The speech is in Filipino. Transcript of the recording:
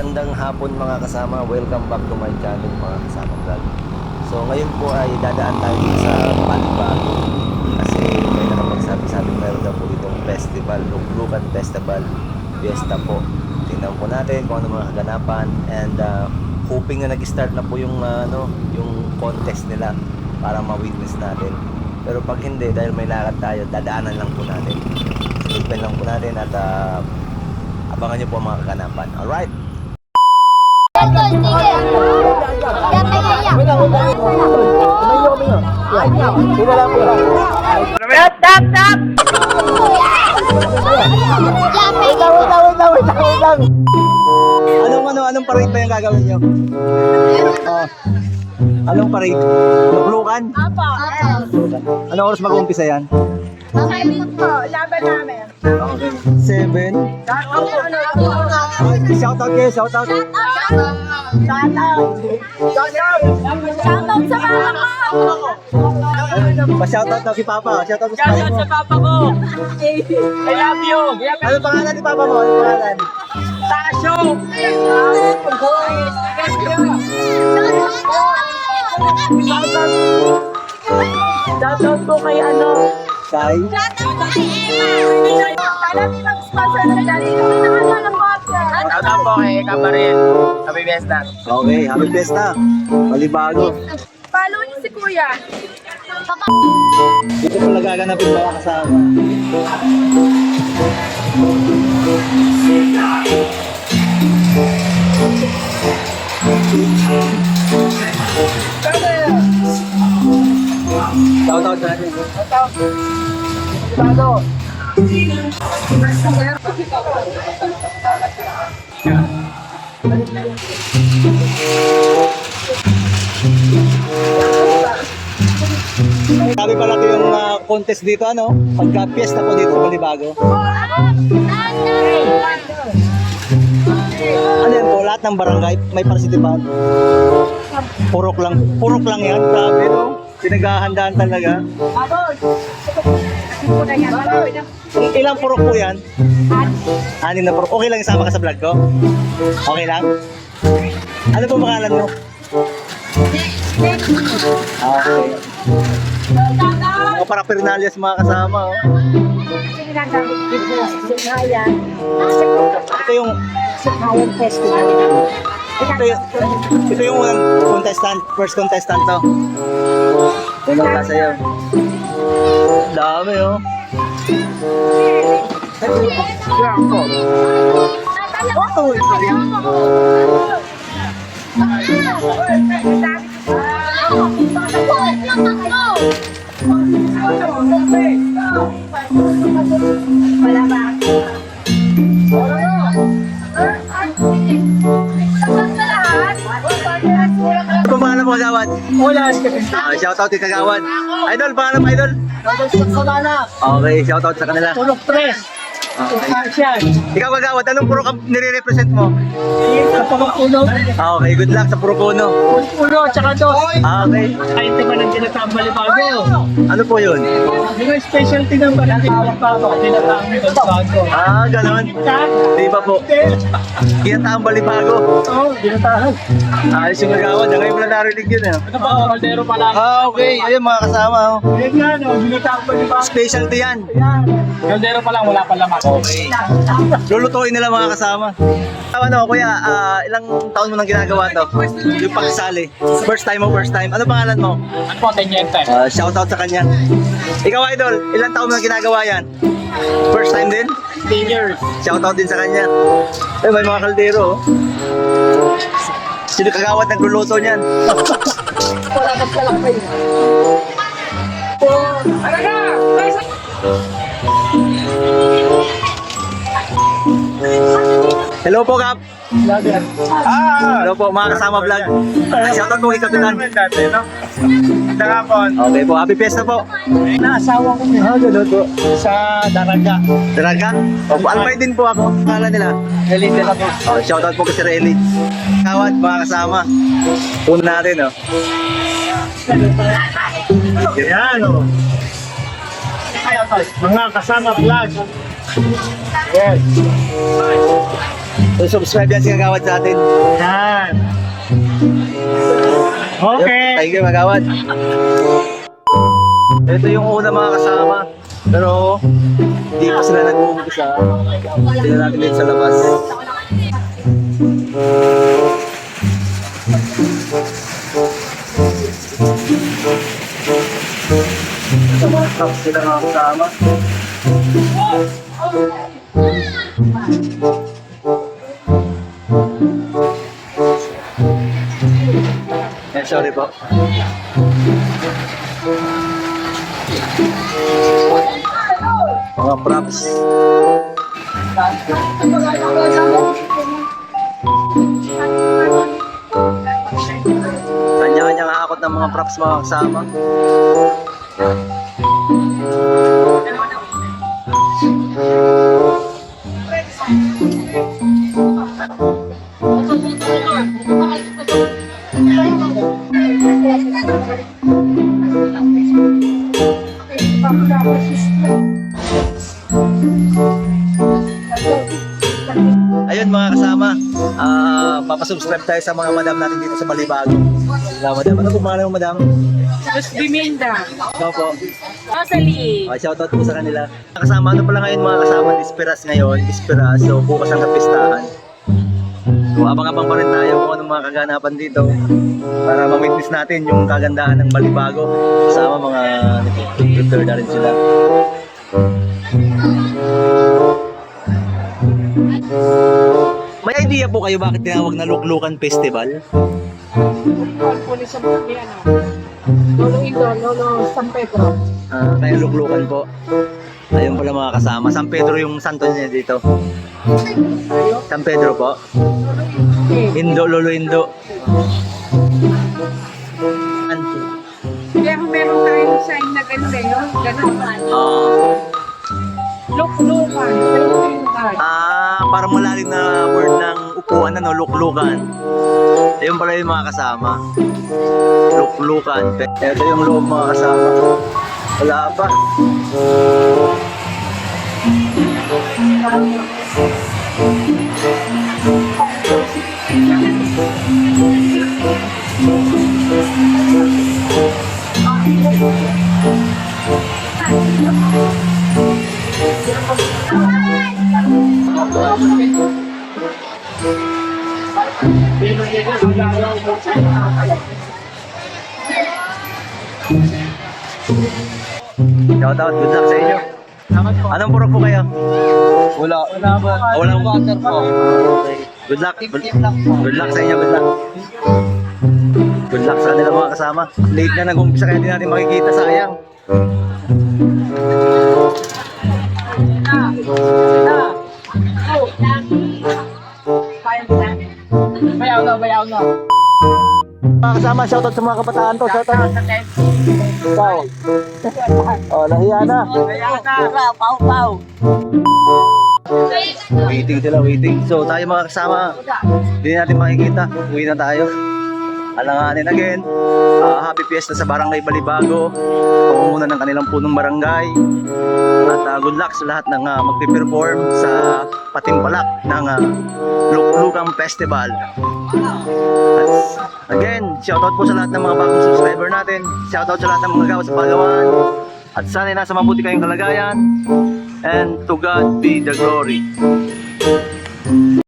Magandang hapon mga kasama, welcome back to my channel mga kasama vlog. So ngayon po ay dadaan tayo sa Panibago kasi may nakapagsabi meron daw po ditong festival, Luglugan Festival, Fiesta po. Tingnan po natin kung ano mga kaganapan and hoping na nag-start na po yung yung contest nila para ma-witness natin. Pero pag hindi, dahil may lakad tayo, dadaanan lang po natin. Silipin lang po natin at abangan nyo po ang mga kaganapan. Alright? Anong parade ba yung gagawin nyo? Anong parade? Luglugan? Apo. Anong oras mag-uumpisa yan? Mamaya po, laban namin. 7. Shoutout kayo, shoutout. Shoutout sa mama ko. Pa-shoutout daw si Papa. Shoutout sa Shoutout sa papa ko. I love you. Ano pangalan ni Papa mo? Ano pangalan? Tasyo. Shoutout po kay Sai. Sponsor na dali. Shoutout po kay Kabaril. Happy Fiesta. Okay, happy fiesta. Palibago. Follow niyo si Kuya. Dito po nagaganapin mga kasama. Shoutout sa atin. Shoutout. Sabi pala ko yung contest dito, ano? Pagka-fiesta po dito sa Palibago. Ano yan po? Lahat ng barangay may participant. Purok lang yan. Grabe, no? Pinaghahandaan talaga. Ilang purok po yan? 6 na purok. Okay lang isama ka sa vlog ko? Okay lang? Ano po pangalan mo? Okay. Mga parapernalyas mga kasama, oh. Ito yung Festival. ito yung unang contestant, first contestant to. Ito na sa'yo. Dami, oh. Wala ba? Pangalan mo, Kagawad? Wala. Shoutout kay Kagawad. Idol, pangalan mo, Idol? Okay, shoutout sa kanila. Tulog 3. Okay. Ikaw, Kagawad, anong puro ka nire-represent mo? Sa Pagkuno. Okay, good luck sa Purukuno. Uno, tsaka 2. Okay. Kahit naman ang tinatawag Balibago. Ano po yun? Yung specialty ng Balibago, tinatawag Balibago. Ganon. Di ba po? Kinataang Balibago. Oo, tinatawag. Ayos yung Kagawad. Ngayon mo lang narinig yun, eh. Ito ba, kaldero pa lang. Okay. Ayun, mga kasama, oh. Yan yan, tinatawag Balibago. Specialty yan. Yan. Kaldero pa lang, wala pa laman. Okay. Lulutuin nila mga kasama. Ano, kuya, ilang taon mo nang ginagawa to? Yung pagsali. First time mo, first time. Ano pangalan mo? Ano po, tenyente? Shoutout sa kanya. Ikaw, Idol, ilang taon mo nang ginagawa yan? First time din? 10 years. Shoutout din sa kanya. Eh, may mga kaldero, oh. Sino Kagawad nagluluto niyan? Wala ka pala kayo. Ano na? Hello po, Kap. Vlogger. Hello po, mga kasama vlog. Shoutout po kay Kapitan. Okay po, happy fiesta po. Naasawa ko niya. Ganun po. Sa Daraga. Talaga? Opo, Albay din po ako. Kala nila. Elite na po. Shoutout po kay Sir Eli. Kawad, mga kasama. Puno natin, oh. Yan, oh. Mga kasama vlog. Yes. So, subscribe yan si Kagawad sa atin. Yan. Okay. Thank you, Kagawad. Ito yung una mga kasama. Pero, hindi pa sila nag-uumpisa. Tingnan natin dito sa labas. Tapos sila mga kasama. Sorry po. Mga props. Kanya-kanyang hakot ng mga props mga kasama. Ayun mga kasama, papasubscribe tayo sa mga madam natin dito sa Balibago. Madam, ano po pangalan mo madam? Tapos Biminda. Ikaw po. Rosalie. Shoutout po sa kanila. Kasama, ano pala ngayon mga kasama, Disperas ngayon, Disperas, so bukas ang kapistahan. So abang-abang pa rin tayo kung anong mga kaganapan dito para ma-witness natin yung kagandahan ng Balibago. Kasama mga prepare na rin sila. May idea po kayo bakit tinawag na Luklukan Festival? Lolo Indo, Lolo San Pedro. Kaya Luklukan po. Ayun pala mga kasama. San Pedro yung santo niya dito. San Pedro po. Indo, Lolo Indo. Kaya kung meron tayong sign na ganda yun, ganun man. Luklukan. Parang malalim na word ng upuan, ano, luklukan. Ayun pala yung mga kasama. Luklukan. Ito yung loob mga kasama. Wala pa. Shoutout, good luck sa inyo. Anong purok po kayo? Wala. Walang water po. Okay. Good luck. Good luck sa inyo, good luck. Good luck sa kanila mga kasama. Late na nag-umpisa kaya di natin makikita, sayang. Bayaw na. Mga kasama, shoutout sa mga kabataan to. Shoutout. Ikaw. Oh, lahiya na. Pau. Waiting sila, waiting. So tayo mga kasama, hindi natin makikita. Uwi na tayo. Alanganin again. Happy Fiesta sa Barangay Balibago. Pangunguna ng kanilang punong barangay. At good luck sa lahat ng magpiperform sa patimpalak ng Luklukang Festival. At again, shoutout po sa lahat ng mga bagong subscriber natin. Shoutout sa lahat ng mga gawa sa Palawan. At sana nasa mabuti kayong kalagayan. And to God be the glory.